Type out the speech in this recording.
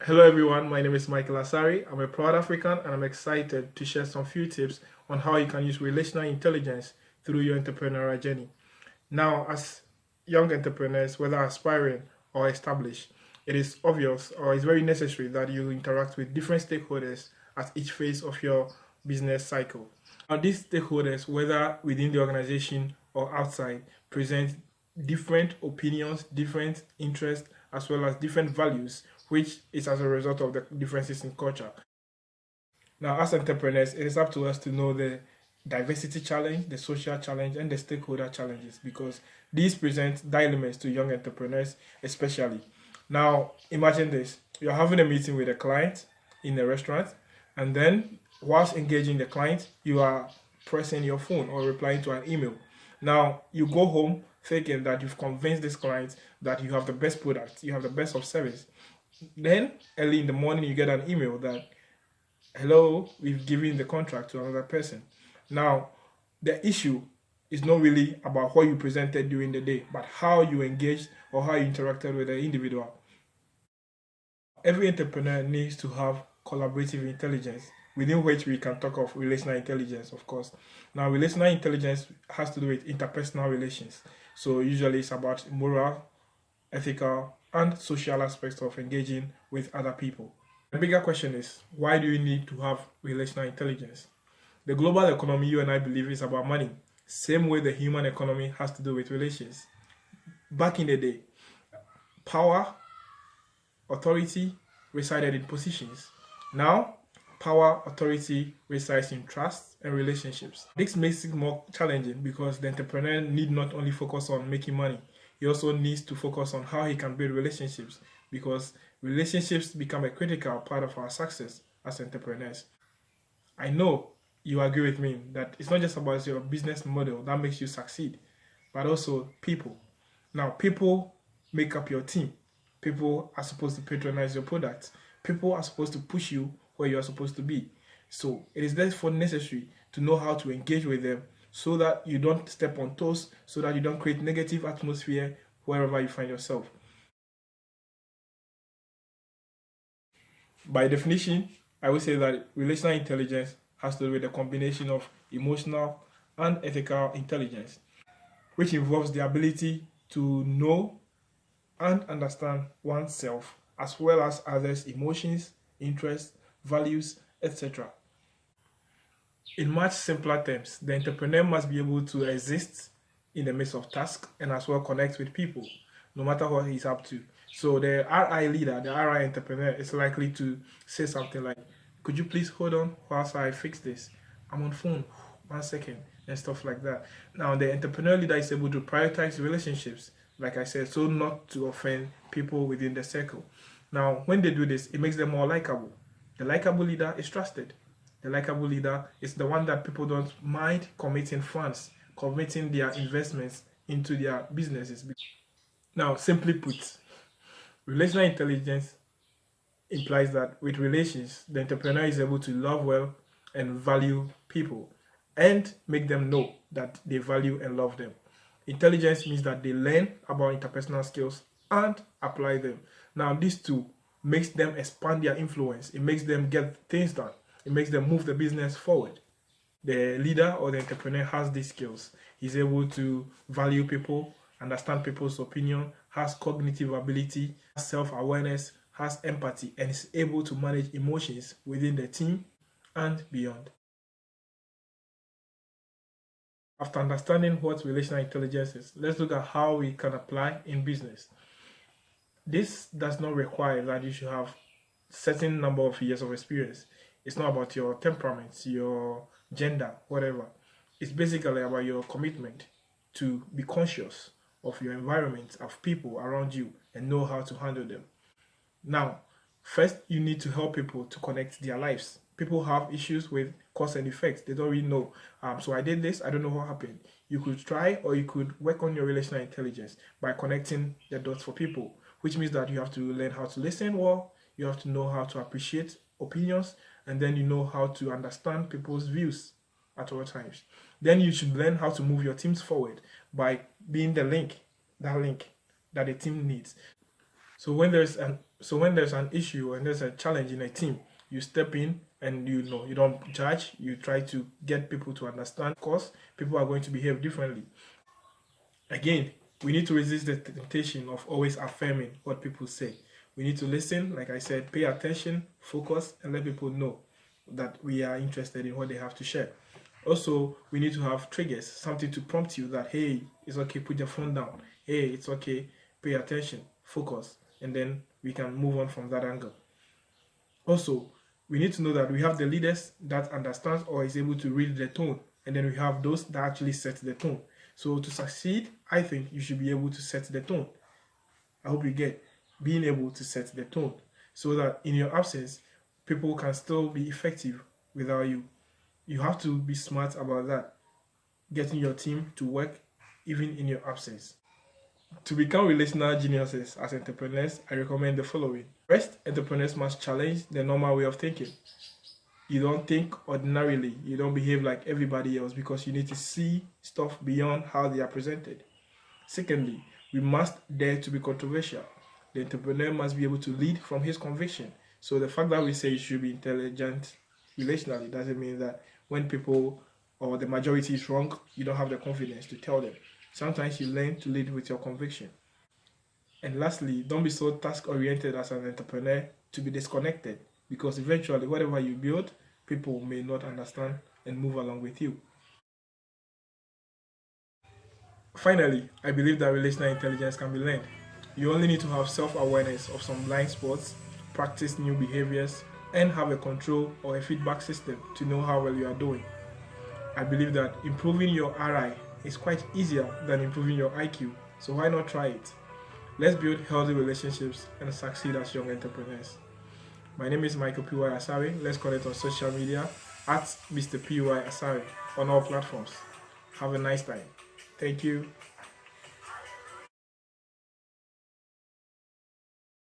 Hello everyone, my name is Michael Asare. I'm a proud African and I'm excited to share some few tips on how you can use relational intelligence through your entrepreneurial journey. Now, as young entrepreneurs, whether aspiring or established, it is obvious or it's very necessary that you interact with different stakeholders at each phase of your business cycle. Now, these stakeholders, whether within the organization or outside, present different opinions, different interests, as well as different values, which is as a result of the differences in culture. Now, as entrepreneurs, it is up to us to know the diversity challenge, the social challenge, and the stakeholder challenges because these present dilemmas to young entrepreneurs, especially. Now, imagine this: you're having a meeting with a client in a restaurant, and then, whilst engaging the client, you are pressing your phone or replying to an email. Now, you go home thinking that you've convinced this client that you have the best product, you have the best of service. Then, early in the morning, you get an email that hello, we've given the contract to another person. Now, the issue is not really about what you presented during the day, but how you engaged or how you interacted with the individual. Every entrepreneur needs to have collaborative intelligence, within which we can talk of relational intelligence, of course. Now, relational intelligence has to do with interpersonal relations. So, usually it's about moral, ethical, and social aspects of engaging with other people. The bigger question is, why do you need to have relational intelligence? The global economy, you and I believe, is about money. Same way the human economy has to do with relations. Back in the day, power, authority resided in positions. Now, power, authority resides in trust and relationships. This makes it more challenging because the entrepreneur need not only focus on making money, he also needs to focus on how he can build relationships because relationships become a critical part of our success as entrepreneurs. I know you agree with me that it's not just about your business model that makes you succeed, but also people. Now, people make up your team. People are supposed to patronize your product. People are supposed to push you where you are supposed to be. So it is therefore necessary to know how to engage with them so that you don't step on toes, so that you don't create negative atmosphere wherever you find yourself. By definition, I would say that relational intelligence has to do with a combination of emotional and ethical intelligence, which involves the ability to know and understand oneself as well as others' emotions, interests, values, etc. In much simpler terms, the entrepreneur must be able to exist in the midst of tasks and as well connect with people, no matter what he's up to. So the RI leader, the RI entrepreneur, is likely to say something like, "Could you please hold on whilst I fix this? I'm on phone. 1 second," and stuff like that. Now the entrepreneur leader is able to prioritize relationships, like I said, so not to offend people within the circle. Now, when they do this, it makes them more likable. The likable leader is trusted. The likable leader is the one that people don't mind committing funds, committing their investments into their businesses. Now, simply put, relational intelligence implies that with relations, the entrepreneur is able to love well and value people and make them know that they value and love them. Intelligence means that they learn about interpersonal skills and apply them. Now, these two makes them expand their influence. It makes them get things done. It makes them move the business forward. The leader or the entrepreneur has these skills. He's able to value people, understand people's opinion, has cognitive ability, has self-awareness, has empathy, and is able to manage emotions within the team and beyond. After understanding what relational intelligence is, let's look at how we can apply in business. This does not require that you should have certain number of years of experience. It's not about your temperament, your gender, whatever. It's basically about your commitment to be conscious of your environment, of people around you, and know how to handle them. Now, first, you need to help people to connect their lives. People have issues with cause and effect. They don't really know. So I did this. I don't know what happened. You could try or you could work on your relational intelligence by connecting the dots for people, which means that you have to learn how to listen well. You have to know how to appreciate opinions, and then you know how to understand people's views at all times. Then you should learn how to move your teams forward by being the link, that link that the team needs. So when there's an issue and there's a challenge in a team, you step in and you don't judge. You try to get people to understand. Of course, people are going to behave differently. Again, we need to resist the temptation of always affirming what people say. We need to listen, like I said, pay attention, focus, and let people know that we are interested in what they have to share. Also, we need to have triggers, something to prompt you that, hey, it's okay, put your phone down. Hey, it's okay, pay attention, focus, and then we can move on from that angle. Also, we need to know that we have the leaders that understands or is able to read the tone, and then we have those that actually set the tone. So to succeed, I think you should be able to set the tone. I hope you get being able to set the tone so that in your absence, people can still be effective without you. You have to be smart about that, getting your team to work even in your absence. To become relational geniuses as entrepreneurs, I recommend the following. First, entrepreneurs must challenge the normal way of thinking. You don't think ordinarily, you don't behave like everybody else because you need to see stuff beyond how they are presented. Secondly, we must dare to be controversial. The entrepreneur must be able to lead from his conviction. So the fact that we say you should be intelligent relationally doesn't mean that when people or the majority is wrong, you don't have the confidence to tell them. Sometimes you learn to lead with your conviction. And lastly, don't be so task-oriented as an entrepreneur to be disconnected, because eventually whatever you build, people may not understand and move along with you. Finally, I believe that relational intelligence can be learned. You only need to have self-awareness of some blind spots, practice new behaviors, and have a control or a feedback system to know how well you are doing. I believe that improving your RI is quite easier than improving your IQ, so why not try it? Let's build healthy relationships and succeed as young entrepreneurs. My name is Michael P.Y. Asare. Let's connect on social media at Mr. P.Y. Asare on all platforms. Have a nice time. Thank you.